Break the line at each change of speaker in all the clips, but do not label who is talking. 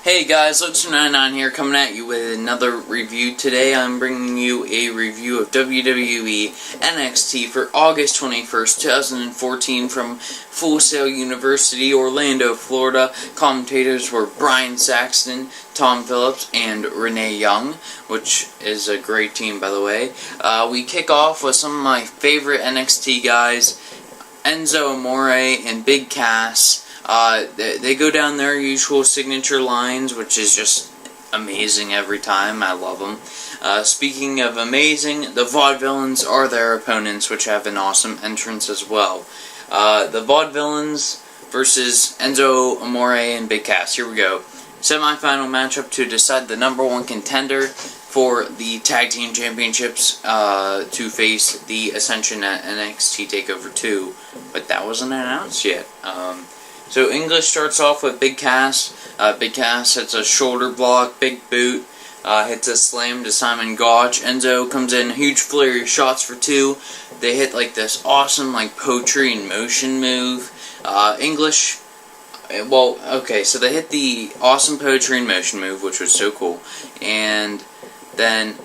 Hey guys, Luxer99 here, coming at you with another review. Today I'm bringing you a review of WWe NXT for August 21st, 2014 from Full Sail University, Orlando, Florida. Commentators were Brian Saxton, Tom Phillips, and Renee Young, which is a great team, by the way. We kick off with some of my favorite NXT guys, Enzo Amore and Big Cass. They go down their usual signature lines, which is just amazing every time. I love them. Speaking of amazing, the Vaudevillains are their opponents, which have an awesome entrance as well. The Vaudevillains versus Enzo Amore and Big Cass. Here we go. Semi-final matchup to decide the #1 contender for the Tag Team Championships to face the Ascension at NXT TakeOver 2. But that wasn't announced yet. So English starts off with Big Cass. Big Cass hits a shoulder block, big boot, hits a slam to Simon Gotch. Enzo comes in, huge flurry of shots for 2. They hit like this awesome like poetry in motion move. English, well, okay, so they hit the awesome poetry in motion move, which was so cool. And then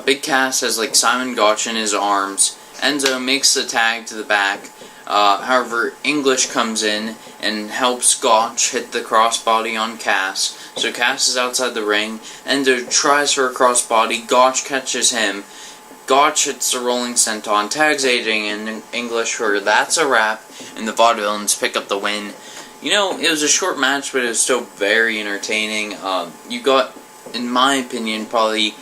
Big Cass has like Simon Gotch in his arms. Enzo makes the tag to the back. However, English comes in and helps Gotch hit the crossbody on Cass. So Cass is outside the ring. Enzo tries for a crossbody. Gotch catches him. Gotch hits the rolling senton, tags aiding in English for that's a wrap, and the Vaudevillains pick up the win. You know, it was a short match, but it was still very entertaining. You got, in my opinion, probably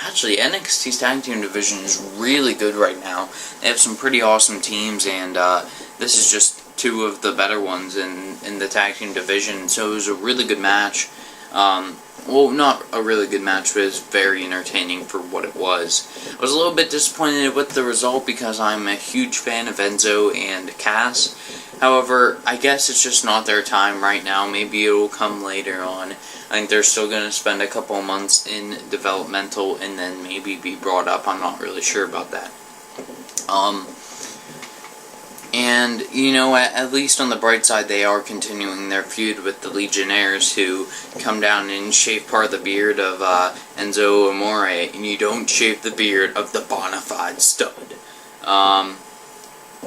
Actually, NXT's tag team division is really good right now. They have some pretty awesome teams, and this is just 2 of the better ones in the tag team division. So it was a really good match. Well, not a really good match, but it was very entertaining for what it was. I was a little bit disappointed with the result because I'm a huge fan of Enzo and Cass. However, I guess it's just not their time right now. Maybe it will come later on. I think they're still going to spend a couple of months in developmental and then maybe be brought up. I'm not really sure about that. And, you know, at least on the bright side, they are continuing their feud with the Legionnaires, who come down and shave part of the beard of Enzo Amore, and you don't shave the beard of the bona fide stud.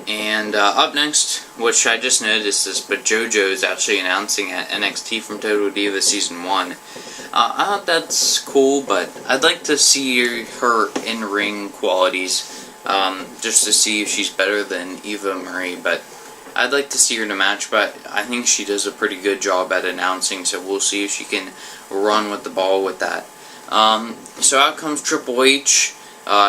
And up next, which I just noticed this, but JoJo is actually announcing at NXT from Total Diva Season 1. I thought that's cool, but I'd like to see her in-ring qualities, just to see if she's better than Eva Marie, but I'd like to see her in a match, but I think she does a pretty good job at announcing, so we'll see if she can run with the ball with that. So out comes Triple H.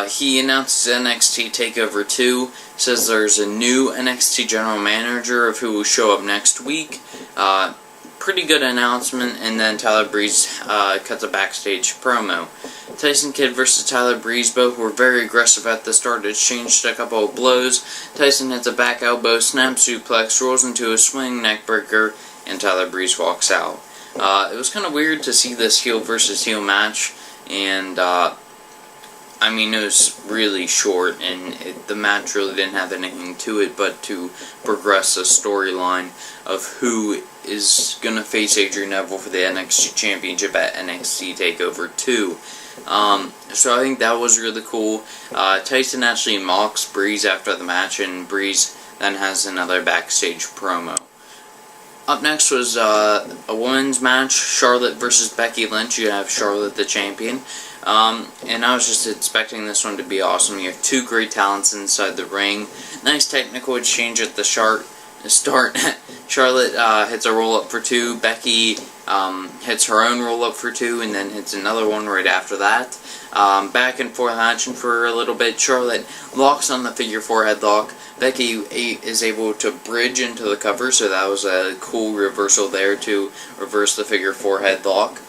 He announces NXT TakeOver 2, says there's a new NXT General Manager of who will show up next week. Pretty good announcement, and then Tyler Breeze cuts a backstage promo. Tyson Kidd versus Tyler Breeze, both were very aggressive at the start, exchanged a couple of blows. Tyson hits a back elbow, snap suplex, rolls into a swing neckbreaker, and Tyler Breeze walks out. It was kind of weird to see this heel versus heel match, and I mean, it was really short, and the match really didn't have anything to it but to progress a storyline of who is going to face Adrian Neville for the NXT Championship at NXT TakeOver 2. So I think that was really cool. Tyson actually mocks Breeze after the match, and Breeze then has another backstage promo. Up next was a women's match, Charlotte versus Becky Lynch. You have Charlotte the champion. And I was just expecting this one to be awesome. You have 2 great talents inside the ring. Nice technical exchange at the start. Charlotte hits a roll-up for 2. Becky hits her own roll-up for 2, and then hits another one right after that. Back and forth action for a little bit. Charlotte locks on the figure 4 headlock. Becky is able to bridge into the cover, so that was a cool reversal there to reverse the figure 4 headlock.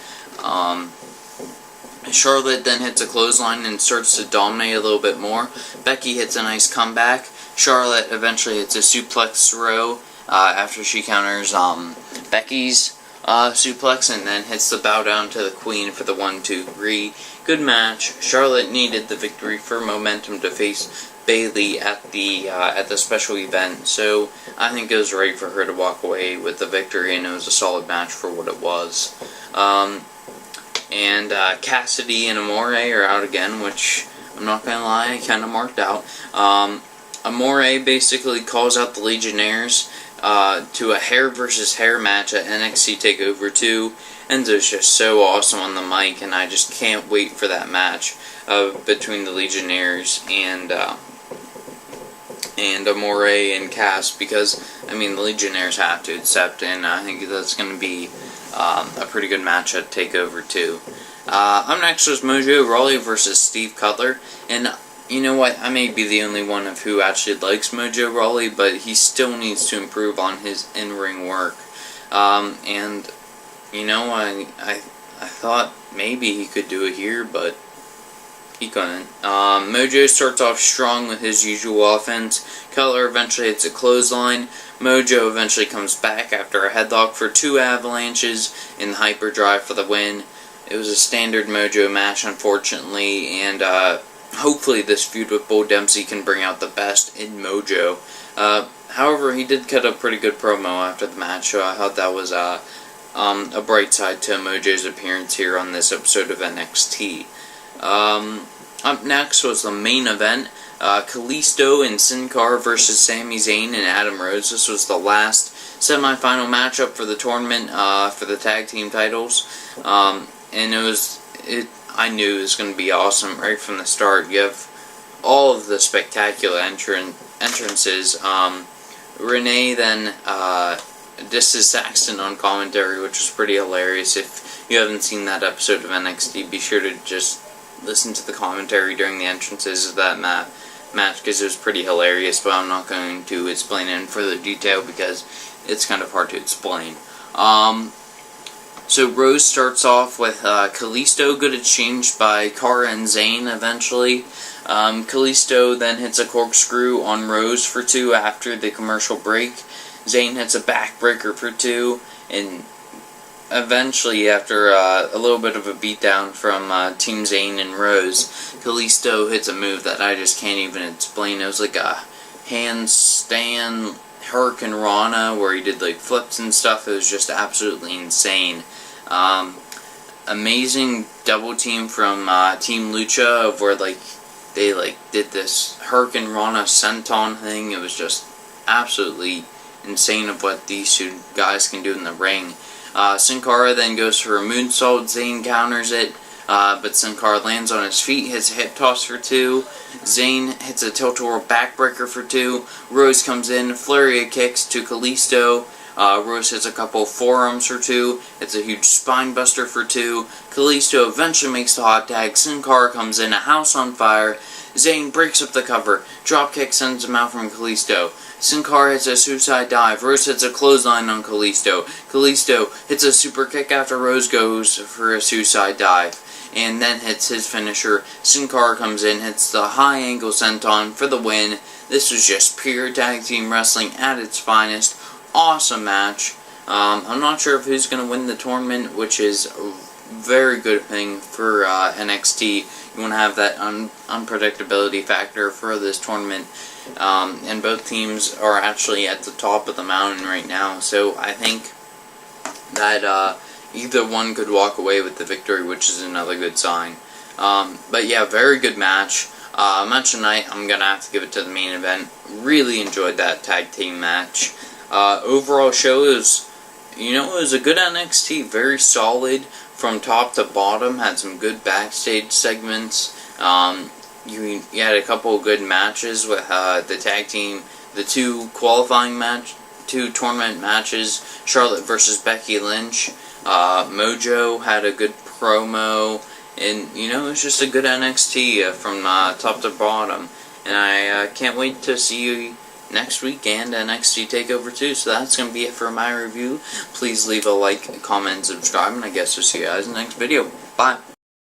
Charlotte then hits a clothesline and starts to dominate a little bit more. Becky hits a nice comeback. Charlotte eventually hits a suplex throw after she counters Becky's suplex, and then hits the bow down to the Queen for the 1, 2, 3. Good match. Charlotte needed the victory for momentum to face Bayley at the special event. So I think it was right for her to walk away with the victory, and it was a solid match for what it was. And Cassidy and Amore are out again, which I'm not gonna lie, I kind of marked out. Amore basically calls out the Legionnaires to a hair versus hair match at NXT TakeOver 2. Enzo's just so awesome on the mic, and I just can't wait for that match between the Legionnaires and Amore and Cass, because, I mean, the Legionnaires have to accept, and I think that's going to be a pretty good match at TakeOver 2. Up next was Mojo Rawley versus Steve Cutler, and you know what, I may be the only one of who actually likes Mojo Rawley, but he still needs to improve on his in-ring work. And, you know, I thought maybe he could do it here, but he couldn't. Mojo starts off strong with his usual offense. Cutler eventually hits a clothesline. Mojo eventually comes back after a headlock for 2 avalanches in the hyperdrive for the win. It was a standard Mojo match, unfortunately, and hopefully this feud with Bull Dempsey can bring out the best in Mojo. However, he did cut a pretty good promo after the match, so I thought that was a bright side to Mojo's appearance here on this episode of NXT. Up next was the main event, Kalisto and Sin Cara versus Sami Zayn and Adam Rose. This was the last semi-final matchup for the tournament for the tag team titles, and I knew it was going to be awesome right from the start. You have all of the spectacular entrances. Renee then disses Saxton on commentary, which was pretty hilarious. If you haven't seen that episode of NXT, be sure to just listen to the commentary during the entrances of that match, because it was pretty hilarious, but I'm not going to explain it in further detail because it's kind of hard to explain. So Rose starts off with Kalisto, good exchange by Cara and Zayn eventually. Kalisto then hits a corkscrew on Rose for 2 after the commercial break. Zayn hits a backbreaker for 2, and eventually, after a little bit of a beatdown from Team Zayn and Rose, Kalisto hits a move that I just can't even explain. It was like a handstand Hurricane Rana where he did like flips and stuff. It was just absolutely insane. Amazing double team from Team Lucha where they did this Hurricane Rana senton thing. It was just absolutely insane of what these 2 guys can do in the ring. Sin Cara then goes for a moonsault. Zayn counters it, but Sin Cara lands on his feet, hits a hip toss for 2. Zayn hits a tilt-a-whirl backbreaker for 2. Rose comes in, flurry of kicks to Kalisto. Rose hits a couple forearms for 2. It's a huge spine buster for 2. Kalisto eventually makes the hot tag. Sin Cara comes in, a house on fire. Zayn breaks up the cover. Dropkick sends him out from Kalisto. Sin Cara hits a suicide dive. Rose hits a clothesline on Kalisto. Kalisto hits a super kick after Rose goes for a suicide dive, and then hits his finisher. Sin Cara comes in, hits the high angle senton for the win. This was just pure tag team wrestling at its finest. Awesome match. I'm not sure if who's going to win the tournament, which is a very good thing for NXT. You want to have that unpredictability factor for this tournament. And both teams are actually at the top of the mountain right now, so I think that either one could walk away with the victory, which is another good sign. But yeah, very good match. Match tonight, I'm going to have to give it to the main event. Really enjoyed that tag team match. Overall show is, it was a good NXT, very solid from top to bottom, had some good backstage segments. You had a couple of good matches with the tag team, the 2 tournament matches, Charlotte versus Becky Lynch. Mojo had a good promo, and it was just a good NXT from top to bottom. And I can't wait to see you next weekend, NXT TakeOver 2. So that's going to be it for my review. Please leave a like, comment, and subscribe, and I guess we'll see you guys in the next video. Bye.